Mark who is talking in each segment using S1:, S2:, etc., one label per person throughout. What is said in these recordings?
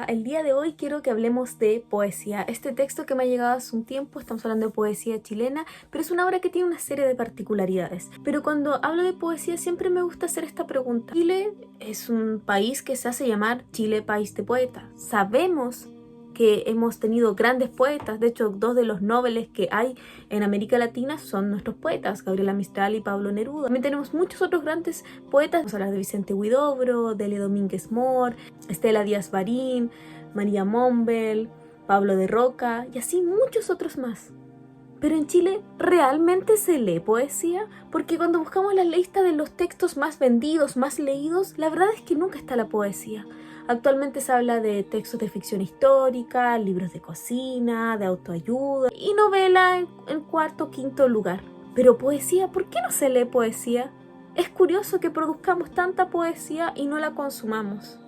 S1: El día de hoy quiero que hablemos de poesía. Este texto que me ha llegado hace un tiempo, estamos hablando de poesía chilena, pero es una obra que tiene una serie de particularidades. Pero cuando hablo de poesía siempre me gusta hacer esta pregunta. Chile es un país que se hace llamar Chile, país de poetas. Sabemos que hemos tenido grandes poetas, de hecho 2 de los nobeles que hay en América Latina son nuestros poetas, Gabriela Mistral y Pablo Neruda. También tenemos muchos otros grandes poetas, vamos a hablar de Vicente Huidobro, Delia Domínguez Moore, Estela Díaz Barín, María Mombel, Pablo de Roca y así muchos otros más. Pero en Chile, ¿realmente se lee poesía? Porque cuando buscamos la lista de los textos más vendidos, más leídos, la verdad es que nunca está la poesía. Actualmente se habla de textos de ficción histórica, libros de cocina, de autoayuda y novela en cuarto o quinto lugar. Pero poesía, ¿por qué no se lee poesía? Es curioso que produzcamos tanta poesía y no la consumamos.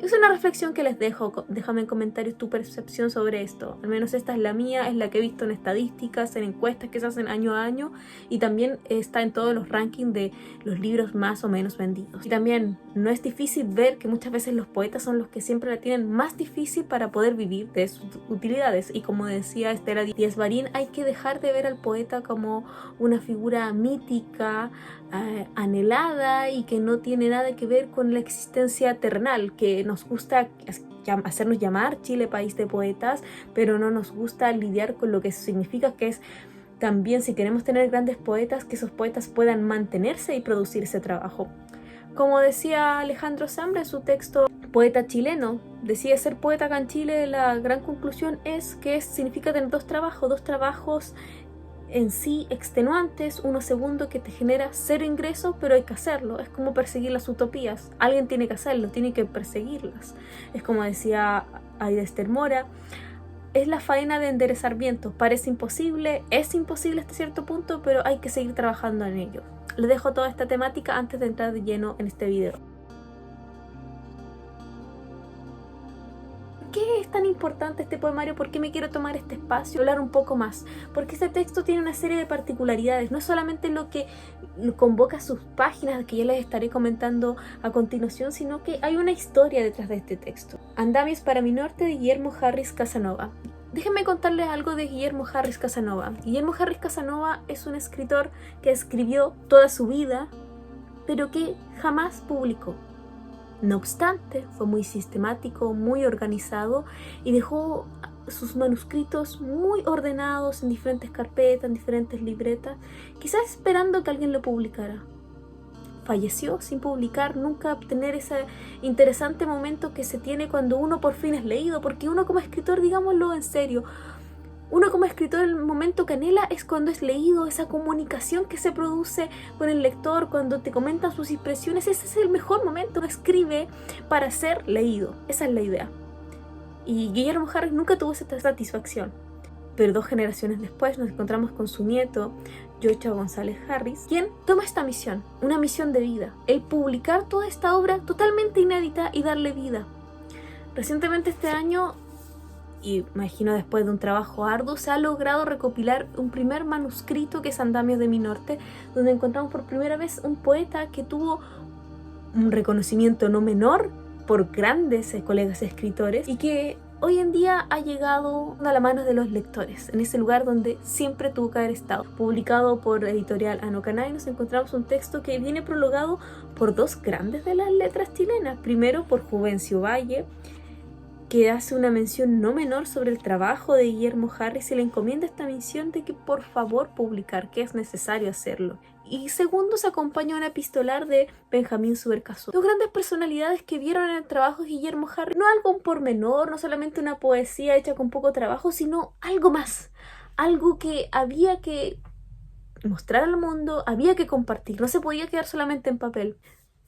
S1: Es una reflexión que les dejo, déjame en comentarios tu percepción sobre esto. Al menos esta es la mía, es la que he visto en estadísticas, en encuestas que se hacen año a año y también está en todos los rankings de los libros más o menos vendidos. Y también no es difícil ver que muchas veces los poetas son los que siempre la tienen más difícil para poder vivir de sus utilidades. Y como decía Estela Díaz Barín, hay que dejar de ver al poeta como una figura mítica, anhelada y que no tiene nada que ver con la existencia terrenal, que nos gusta hacernos llamar Chile, país de poetas, pero no nos gusta lidiar con lo que eso significa, que es también, si queremos tener grandes poetas, que esos poetas puedan mantenerse y producir ese trabajo. Como decía Alejandro Zambra en su texto Poeta chileno, decía ser poeta acá en Chile, la gran conclusión es que significa tener dos trabajos en sí extenuantes, uno segundo que te genera cero ingresos, pero hay que hacerlo. Es como perseguir las utopías. Alguien tiene que hacerlo, tiene que perseguirlas. Es como decía Aida Esther Mora, es la faena de enderezar vientos. Parece imposible, es imposible hasta cierto punto, pero hay que seguir trabajando en ello. Les dejo toda esta temática antes de entrar de lleno en este video. ¿Por qué es tan importante este poemario? ¿Por qué me quiero tomar este espacio y hablar un poco más? Porque este texto tiene una serie de particularidades. No es solamente lo que convoca sus páginas, que ya les estaré comentando a continuación, sino que hay una historia detrás de este texto. Andamios para mi norte, de Guillermo Harris Casanova. Déjenme contarles algo de Guillermo Harris Casanova. Guillermo Harris Casanova es un escritor que escribió toda su vida, pero que jamás publicó. No obstante, fue muy sistemático, muy organizado y dejó sus manuscritos muy ordenados en diferentes carpetas, en diferentes libretas, quizás esperando que alguien lo publicara. Falleció sin publicar, nunca obtener ese interesante momento que se tiene cuando uno por fin es leído, porque uno como escritor, digámoslo en serio, uno como escritor el momento que anhela es cuando es leído, esa comunicación que se produce con el lector, cuando te comentan sus impresiones, ese es el mejor momento. Escribe para ser leído, esa es la idea. Y Guillermo Harris nunca tuvo esa satisfacción. Pero 2 generaciones después nos encontramos con su nieto, Yocha González Harris, quien toma esta misión, una misión de vida, el publicar toda esta obra totalmente inédita y darle vida. Recientemente este año, y imagino después de un trabajo arduo, se ha logrado recopilar un primer manuscrito que es Andamios de mi norte, donde encontramos por primera vez un poeta que tuvo un reconocimiento no menor por grandes colegas escritores y que hoy en día ha llegado a la mano de los lectores, en ese lugar donde siempre tuvo que haber estado. Publicado por editorial Anocanay, nos encontramos un texto que viene prologado por 2 grandes de las letras chilenas. Primero por Juvencio Valle, que hace una mención no menor sobre el trabajo de Guillermo Harris y le encomienda esta misión de que por favor publicar, que es necesario hacerlo. Y segundo, se acompaña un epistolar de Benjamín Subercaseaux. 2 grandes personalidades que vieron en el trabajo de Guillermo Harris no algo por menor, no solamente una poesía hecha con poco trabajo, sino algo más, algo que había que mostrar al mundo, había que compartir, no se podía quedar solamente en papel.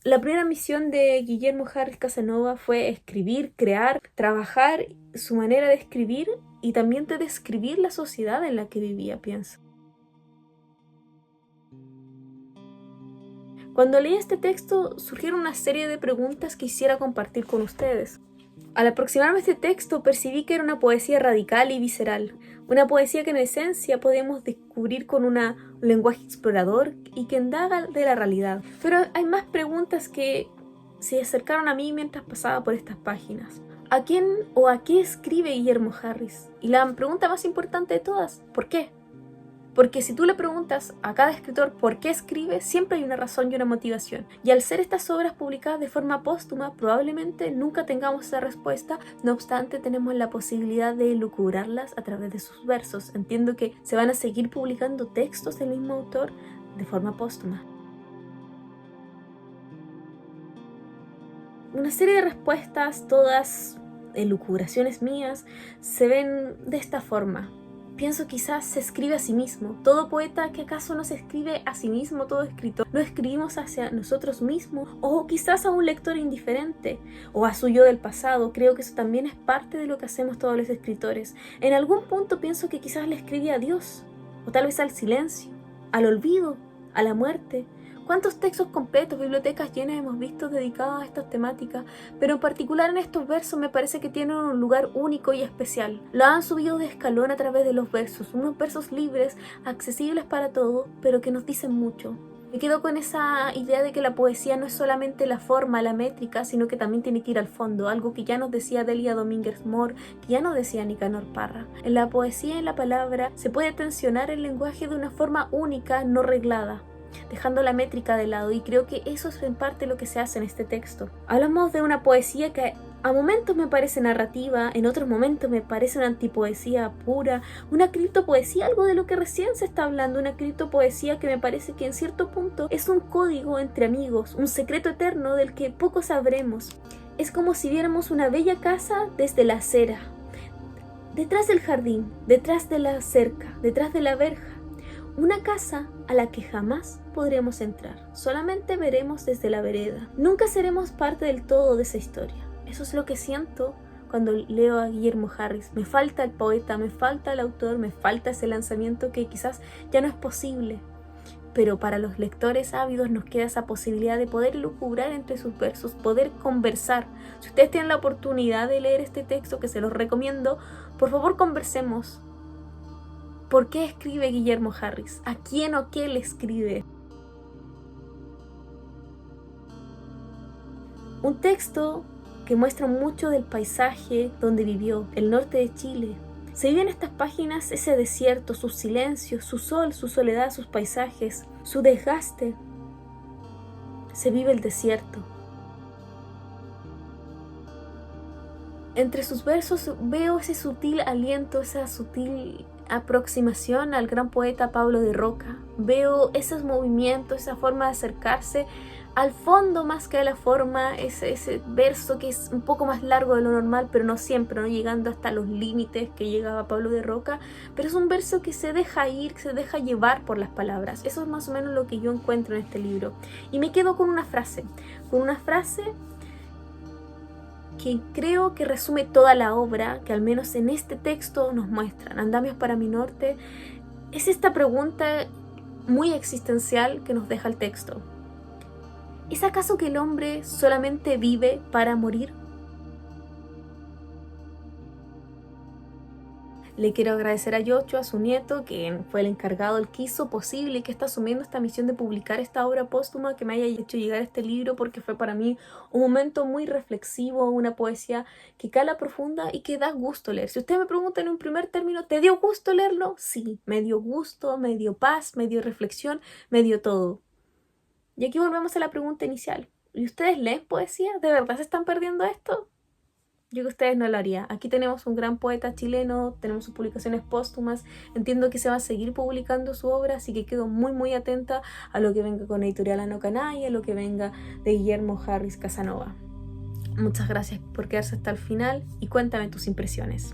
S1: La primera misión de Guillermo Harris Casanova fue escribir, crear, trabajar su manera de escribir y también de describir la sociedad en la que vivía, pienso. Cuando leí este texto surgieron una serie de preguntas que quisiera compartir con ustedes. Al aproximarme a este texto percibí que era una poesía radical y visceral, una poesía que en esencia podemos descubrir con un lenguaje explorador y que indaga de la realidad. Pero hay más preguntas que se acercaron a mí mientras pasaba por estas páginas. ¿A quién o a qué escribe Guillermo Harris? Y la pregunta más importante de todas, ¿por qué? Porque si tú le preguntas a cada escritor por qué escribe, siempre hay una razón y una motivación. Y al ser estas obras publicadas de forma póstuma, probablemente nunca tengamos esa respuesta. No obstante, tenemos la posibilidad de elucubrarlas a través de sus versos. Entiendo que se van a seguir publicando textos del mismo autor de forma póstuma. Una serie de respuestas, todas elucubraciones mías, se ven de esta forma. Pienso quizás se escribe a sí mismo. Todo poeta que acaso no se escribe a sí mismo, todo escritor, lo escribimos hacia nosotros mismos o quizás a un lector indiferente o a su yo del pasado. Creo que eso también es parte de lo que hacemos todos los escritores. En algún punto pienso que quizás le escribí a Dios o tal vez al silencio, al olvido, a la muerte. ¿Cuántos textos completos, bibliotecas llenas hemos visto dedicados a estas temáticas? Pero en particular en estos versos me parece que tienen un lugar único y especial. Lo han subido de escalón a través de los versos, unos versos libres, accesibles para todos, pero que nos dicen mucho. Me quedo con esa idea de que la poesía no es solamente la forma, la métrica, sino que también tiene que ir al fondo, algo que ya nos decía Delia Domínguez Moore, que ya nos decía Nicanor Parra. En la poesía y en la palabra se puede tensionar el lenguaje de una forma única, no reglada, dejando la métrica de lado, y creo que eso es en parte lo que se hace en este texto. Hablamos de una poesía que a momentos me parece narrativa, en otros momentos me parece una antipoesía pura, una criptopoesía, algo de lo que recién se está hablando, una criptopoesía que me parece que en cierto punto es un código entre amigos, un secreto eterno del que poco sabremos. Es como si viéramos una bella casa desde la acera, detrás del jardín, detrás de la cerca, detrás de la verja. Una casa a la que jamás podremos entrar, solamente veremos desde la vereda. Nunca seremos parte del todo de esa historia. Eso es lo que siento cuando leo a Guillermo Harris. Me falta el poeta, me falta el autor, me falta ese lanzamiento que quizás ya no es posible. Pero para los lectores ávidos nos queda esa posibilidad de poder lucubrar entre sus versos, poder conversar. Si ustedes tienen la oportunidad de leer este texto, que se los recomiendo, por favor conversemos. ¿Por qué escribe Guillermo Harris? ¿A quién o qué le escribe? Un texto que muestra mucho del paisaje donde vivió, el norte de Chile. Se vive en estas páginas ese desierto, sus silencios, su sol, su soledad, sus paisajes, su desgaste. Se vive el desierto. Entre sus versos veo ese sutil aliento, esa sutil aproximación al gran poeta Pablo de Roca. Veo esos movimientos, esa forma de acercarse al fondo más que a la forma, ese verso que es un poco más largo de lo normal, pero no siempre, no llegando hasta los límites que llegaba Pablo de Roca, pero es un verso que se deja ir, que se deja llevar por las palabras. Eso es más o menos lo que yo encuentro en este libro. Y me quedo con una frase que creo que resume toda la obra, que al menos en este texto nos muestran. Andamios para mi norte es esta pregunta muy existencial que nos deja el texto. ¿Es acaso que el hombre solamente vive para morir? Le quiero agradecer a Yocho, a su nieto, que fue el encargado, el que hizo posible y que está asumiendo esta misión de publicar esta obra póstuma, que me haya hecho llegar este libro, porque fue para mí un momento muy reflexivo, una poesía que cala profunda y que da gusto leer. Si usted me pregunta en un primer término, ¿te dio gusto leerlo? Sí, me dio gusto, me dio paz, me dio reflexión, me dio todo. Y aquí volvemos a la pregunta inicial. ¿Y ustedes leen poesía? ¿De verdad se están perdiendo esto? Yo que ustedes no lo haría. Aquí tenemos un gran poeta chileno, tenemos sus publicaciones póstumas, entiendo que se va a seguir publicando su obra, así que quedo muy atenta a lo que venga con Editorial Anocanay, a lo que venga de Guillermo Harris Casanova. Muchas gracias por quedarse hasta el final y cuéntame tus impresiones.